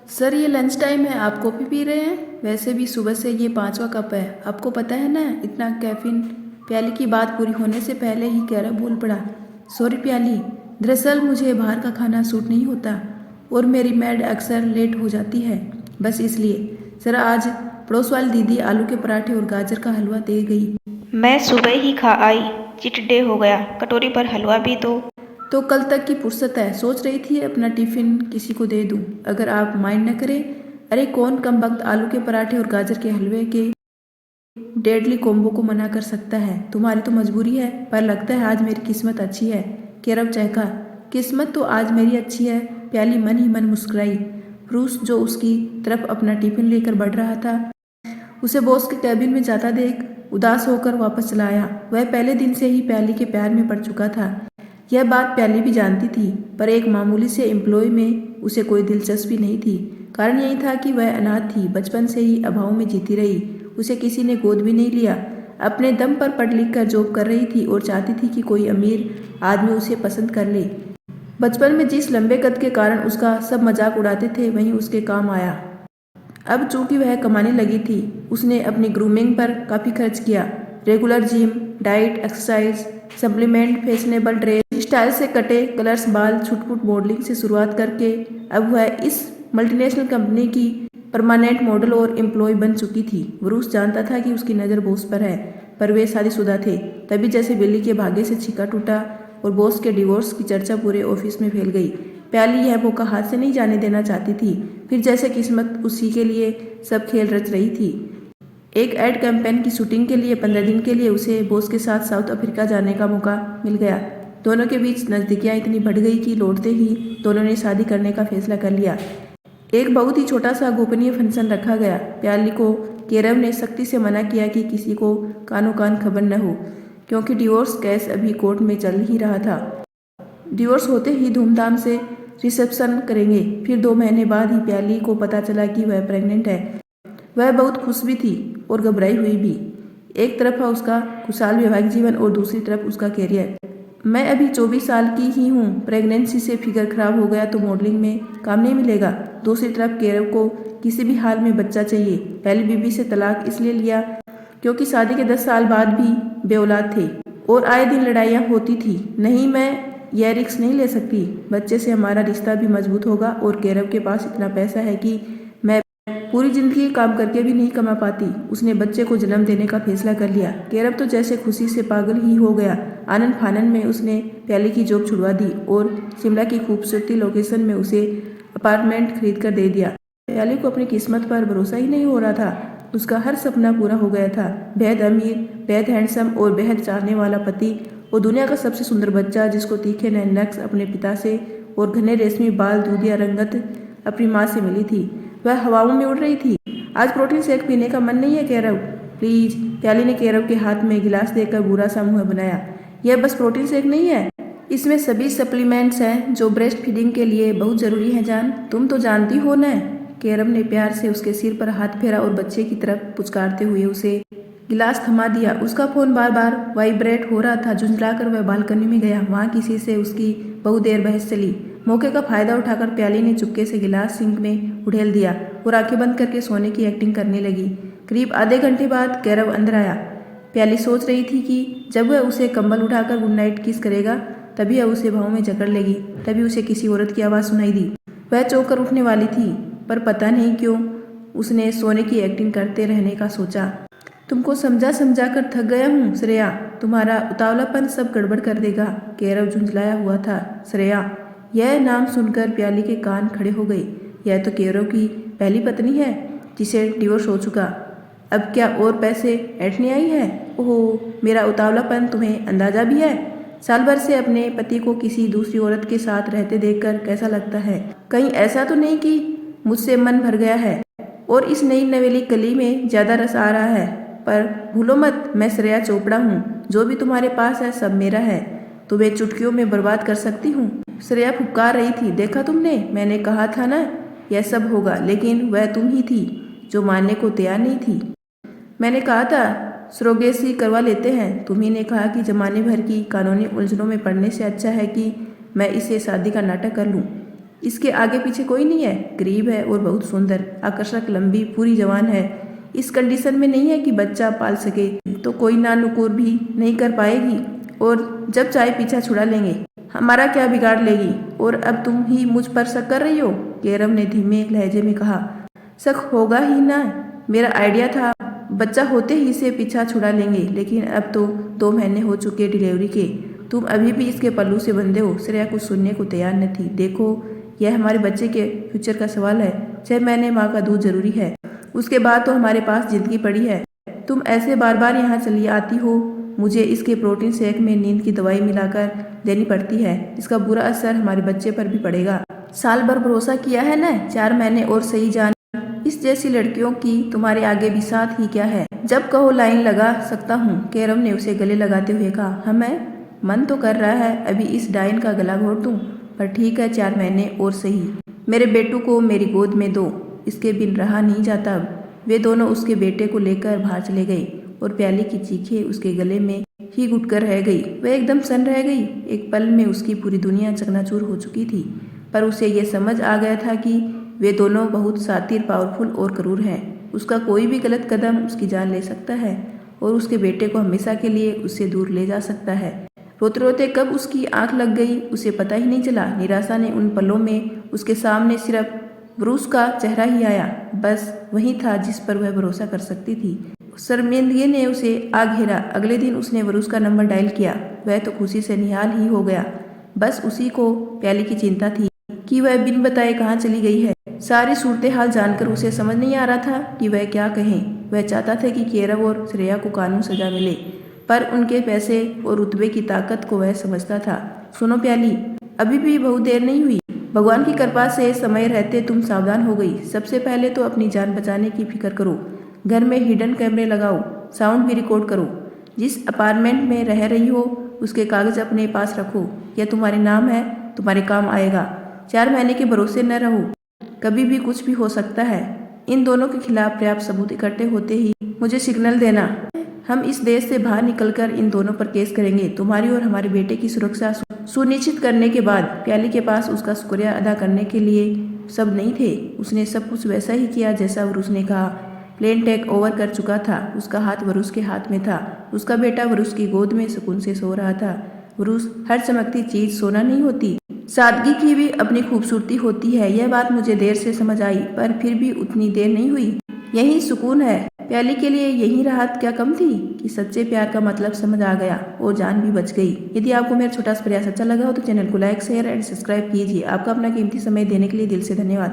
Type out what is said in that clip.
Sir ये lunch time है, आप कॉफ़ी पी रहे हैं? वैसे भी सुबह से ये 5वां कप है, आपको पता है ना इतना कैफीन। प्याली की बात पूरी होने से पहले ही कैरव बोल पड़ा। सॉरी प्याली, दरअसल मुझे बाहर का खाना सूट नहीं होता और मेरी मैड अक्सर लेट हो जाती है, बस इसलिए। सर आज पड़ोस वाली दीदी आलू के पराठे और गाजर का हलवा दे गई। मैं सुबह ही खा आई। चीट डे हो गया, कटोरी पर हलवा भी दो। तो कल तक की फुर्सत है, सोच रही थी अपना टिफिन किसी को दे दूं, अगर आप माइंड न करें। अरे कौन कमबख्त आलू के पराठे और गाजर के हलवे के डेडली कॉम्बो को मना कर सकता है। तुम्हारी तो मजबूरी है, पर लगता है आज मेरी किस्मत अच्छी है। केरव चहका। किस्मत तो आज मेरी अच्छी है। प्याली मन ही मन मुस्कुराई। रूस जो उसकी तरफ अपना टिफिन लेकर बढ़ रहा था, उसे बॉस के कैबिन में जाता देख उदास होकर वापस चला आया। वह पहले दिन से ही प्याली के प्यार में पड़ चुका था। यह बात प्याली भी जानती थी, पर एक मामूली से एम्प्लॉय में उसे कोई दिलचस्पी नहीं थी। कारण यही था कि वह अनाथ थी, बचपन से ही अभाव में जीती रही। उसे किसी ने गोद भी नहीं लिया। अपने दम पर पढ़ लिख कर जॉब कर रही थी और चाहती थी कि कोई अमीर आदमी उसे पसंद कर ले। बचपन में जिस लंबे कद के कारण उसका सब मजाक उड़ाते थे, वहीं उसके काम आया। अब चूंकि वह कमाने लगी थी, उसने अपनी ग्रूमिंग पर काफ़ी खर्च किया। Regular gym, diet, exercise, supplement, fashionable dress, style से कटे कलर्स बाल, छुटपुट मॉडलिंग से शुरुआत करके अब वह इस मल्टीनेशनल कंपनी की परमानेंट मॉडल और एम्प्लॉय बन चुकी थी। वरूस जानता था कि उसकी नज़र बॉस पर है, पर वे शादीशुदा थे। तभी जैसे बिल्ली के भाग्य से छिक्का टूटा और बॉस के डिवोर्स की चर्चा पूरे ऑफिस में फैल गई। प्याली यह मौका हाथ से नहीं जाने देना चाहती थी। फिर जैसे किस्मत उसी के लिए सब खेल रच रही थी। एक एड कैंपेन की शूटिंग के लिए 15 दिन के लिए उसे बॉस के साथ साउथ अफ्रीका जाने का मौका मिल गया। दोनों के बीच नज़दीकियाँ इतनी बढ़ गई कि लौटते ही दोनों ने शादी करने का फैसला कर लिया। एक बहुत ही छोटा सा गोपनीय फंक्शन रखा गया। प्याली को केरव ने सख्ती से मना किया कि किसी को कानो कान खबर न हो, क्योंकि डिवोर्स केस अभी कोर्ट में चल ही रहा था। डिवोर्स होते ही धूमधाम से रिसेप्शन करेंगे। फिर 2 महीने बाद ही प्याली को पता चला कि वह प्रेग्नेंट है। वह बहुत खुश भी थी और घबराई हुई भी। एक तरफ है उसका खुशहाल वैवाहिक जीवन और दूसरी तरफ उसका कैरियर। मैं अभी 24 साल की ही हूँ, प्रेगनेंसी से फिगर खराब हो गया तो मॉडलिंग में काम नहीं मिलेगा। दूसरी तरफ केरव को किसी भी हाल में बच्चा चाहिए। पहली बीवी से तलाक इसलिए लिया क्योंकि शादी के 10 साल बाद भी बेऔलाद थे और आए दिन लड़ाइयाँ होती थी। नहीं, मैं यह रिस्क नहीं ले सकती। बच्चे से हमारा रिश्ता भी मजबूत होगा और केरव के पास इतना पैसा है कि मैं पूरी जिंदगी काम करके भी नहीं कमा पाती। उसने बच्चे को जन्म देने का फैसला कर लिया। केरव तो जैसे खुशी से पागल ही हो गया। आनंद फानन में उसने प्याली की जॉब छुड़वा दी और शिमला की खूबसूरती लोकेशन में उसे अपार्टमेंट खरीद कर दे दिया। प्याली को अपनी किस्मत पर भरोसा ही नहीं हो रहा था। उसका हर सपना पूरा हो गया था। बेहद अमीर, बेहद हैंडसम और बेहद चाहने वाला पति और दुनिया का सबसे सुंदर बच्चा, जिसको तीखे नए नक्श अपने पिता से और घने रेशमी बाल दूधिया रंगत अपनी माँ से मिली थी। वह हवाओं में उड़ रही थी। आज प्रोटीन शेक पीने का मन नहीं है केरव? प्लीज। प्याली ने केरव के हाथ में गिलास देकर बुरा सा मुंह बनाया। यह बस प्रोटीन शेक नहीं है, इसमें सभी सप्लीमेंट्स हैं जो ब्रेस्ट फीडिंग के लिए बहुत जरूरी है जान। तुम तो जानती हो न। केरव ने प्यार से उसके सिर पर हाथ फेरा और बच्चे की तरफ पुचकारते हुए उसे गिलास थमा दिया। उसका फोन बार बार वाइब्रेट हो रहा था। झुंझलाकर वह बालकनी में गया। वहां किसी से उसकी बहुत देर बहस चली। मौके का फायदा उठाकर प्याली ने चुपके से गिलास सिंक में उड़ेल दिया और आंखें बंद करके सोने की एक्टिंग करने लगी। करीब आधे घंटे बाद कैरव अंदर आया। प्याली सोच रही थी कि जब वह उसे कंबल उठाकर गुड नाइट किस करेगा, तभी वह उसे भाव में जकड़ लेगी। तभी उसे किसी औरत की आवाज़ सुनाई दी। वह चौंक कर उठने वाली थी, पर पता नहीं क्यों उसने सोने की एक्टिंग करते रहने का सोचा। तुमको समझा समझा कर थक गया हूँ श्रेया, तुम्हारा उतावलापन सब गड़बड़ कर देगा। केरव झुंझलाया हुआ था। श्रेया, यह नाम सुनकर प्याली के कान खड़े हो गए। यह तो केरव की पहली पत्नी है जिसे डिवोर्स हो चुका। अब क्या और पैसे ऐंठने आई है? ओह, मेरा उतावलापन तुम्हें अंदाजा भी है? साल भर से अपने पति को किसी दूसरी औरत के साथ रहते देखकर कैसा लगता है? कहीं ऐसा तो नहीं कि मुझसे मन भर गया है और इस नई नवेली कली में ज्यादा रस आ रहा है? पर भूलो मत, मैं श्रेया चोपड़ा हूँ। जो भी तुम्हारे पास है सब मेरा है। तुम्हें चुटकियों में बर्बाद कर सकती हूँ। श्रेया फुफकार रही थी। देखा तुमने, मैंने कहा था ना यह सब होगा, लेकिन वह तुम ही थी जो मानने को तैयार नहीं थी। मैंने कहा था सरोगेसी करवा लेते हैं। तुम्ही ने कहा कि जमाने भर की कानूनी उलझनों में पड़ने से अच्छा है कि मैं इससे शादी का नाटक कर लूँ। इसके आगे पीछे कोई नहीं है, गरीब है और बहुत सुंदर, आकर्षक, लंबी, पूरी जवान है। इस कंडीशन में नहीं है कि बच्चा पाल सके, तो कोई ना नुकुर भी नहीं कर पाएगी और जब चाहे पीछा छुड़ा लेंगे। हमारा क्या बिगाड़ लेगी? और अब तुम ही मुझ पर शक कर रही हो? केरव ने धीमे लहजे में कहा। शक होगा ही ना, मेरा आइडिया था बच्चा होते ही इसे पीछा छुड़ा लेंगे, लेकिन अब तो 2 महीने हो चुके डिलीवरी के, तुम अभी भी इसके पल्लू से बंधे हो। श्रेया कुछ सुनने को तैयार न थी। देखो, यह हमारे बच्चे के फ्यूचर का सवाल है। 6 महीने माँ का दूध जरूरी है, उसके बाद तो हमारे पास जिंदगी पड़ी है। तुम ऐसे बार बार यहाँ चली आती हो, मुझे इसके प्रोटीन शेक में नींद की दवाई मिलाकर देनी पड़ती है। इसका बुरा असर हमारे बच्चे पर भी पड़ेगा। साल भर भरोसा किया है न, 4 महीने और सही जान। इस जैसी लड़कियों की तुम्हारे आगे भी साथ ही क्या है? जब कहो लाइन लगा सकता हूँ। केरव ने उसे गले लगाते हुए कहा। हमें मन तो कर रहा है अभी इस डायन का गला घोट दूं, पर ठीक है, 4 महीने और सही। मेरे बेटू को मेरी गोद में दो, इसके बिन रहा नहीं जाता अब। वे दोनों उसके बेटे को लेकर बाहर चले गए और प्याली की चीखें उसके गले में ही घुटकर रह गई। वह एकदम सन्न रह गई। एक पल में उसकी पूरी दुनिया चकनाचूर हो चुकी थी, पर उसे यह समझ आ गया था कि वे दोनों बहुत शातिर, पावरफुल और क्रूर हैं। उसका कोई भी गलत कदम उसकी जान ले सकता है और उसके बेटे को हमेशा के लिए उससे दूर ले जा सकता है। रोते रोते कब उसकी आंख लग गई उसे पता ही नहीं चला। निराशा ने उन पलों में उसके सामने सिर्फ ब्रूस का चेहरा ही आया, बस वही था जिस पर वह भरोसा कर सकती थी। शर्मिंदगी ने उसे आ घेरा। अगले दिन उसने ब्रूस का नंबर डायल किया। वह तो खुशी से निहाल ही हो गया। बस उसी को प्याली की चिंता थी कि वह बिन बताए कहाँ चली गई है। सारी सूरत हाल जानकर उसे समझ नहीं आ रहा था कि वह क्या कहे। वह चाहता था कि केरव और श्रेया को कानून सजा मिले, पर उनके पैसे और रुतबे की ताकत को वह समझता था। सुनो प्याली, अभी भी बहुत देर नहीं हुई। भगवान की कृपा से समय रहते तुम सावधान हो गई। सबसे पहले तो अपनी जान बचाने की फिक्र करो। घर में हिडन कैमरे लगाओ, साउंड भी रिकॉर्ड करो। जिस अपार्टमेंट में रह रही हो उसके कागज अपने पास रखो। यह तुम्हारे नाम है, तुम्हारे काम आएगा। 4 महीने के भरोसे न रहो, कभी भी कुछ भी हो सकता है। इन दोनों के खिलाफ पर्याप्त सबूत इकट्ठे होते ही मुझे सिग्नल देना। हम इस देश से बाहर निकलकर इन दोनों पर केस करेंगे। तुम्हारी और हमारे बेटे की सुरक्षा सुनिश्चित करने के बाद। प्याली के पास उसका शुक्रिया अदा करने के लिए सब नहीं थे। उसने सब कुछ वैसा ही किया जैसा वरुष ने कहा। प्लेन टेक ओवर कर चुका था। उसका हाथ वरुष के हाथ में था। उसका बेटा वरुष की गोद में सुकून से सो रहा था। वरुष, हर चमकती चीज सोना नहीं होती, सादगी की भी अपनी खूबसूरती होती है। यह बात मुझे देर से समझ आई, पर फिर भी उतनी देर नहीं हुई। यही सुकून है। प्याली के लिए यही राहत क्या कम थी कि सच्चे प्यार का मतलब समझ आ गया और जान भी बच गई। यदि आपको मेरा छोटा सा प्रयास अच्छा लगा हो तो चैनल को लाइक, शेयर एंड सब्सक्राइब कीजिए। आपका अपना कीमती समय देने के लिए दिल से धन्यवाद।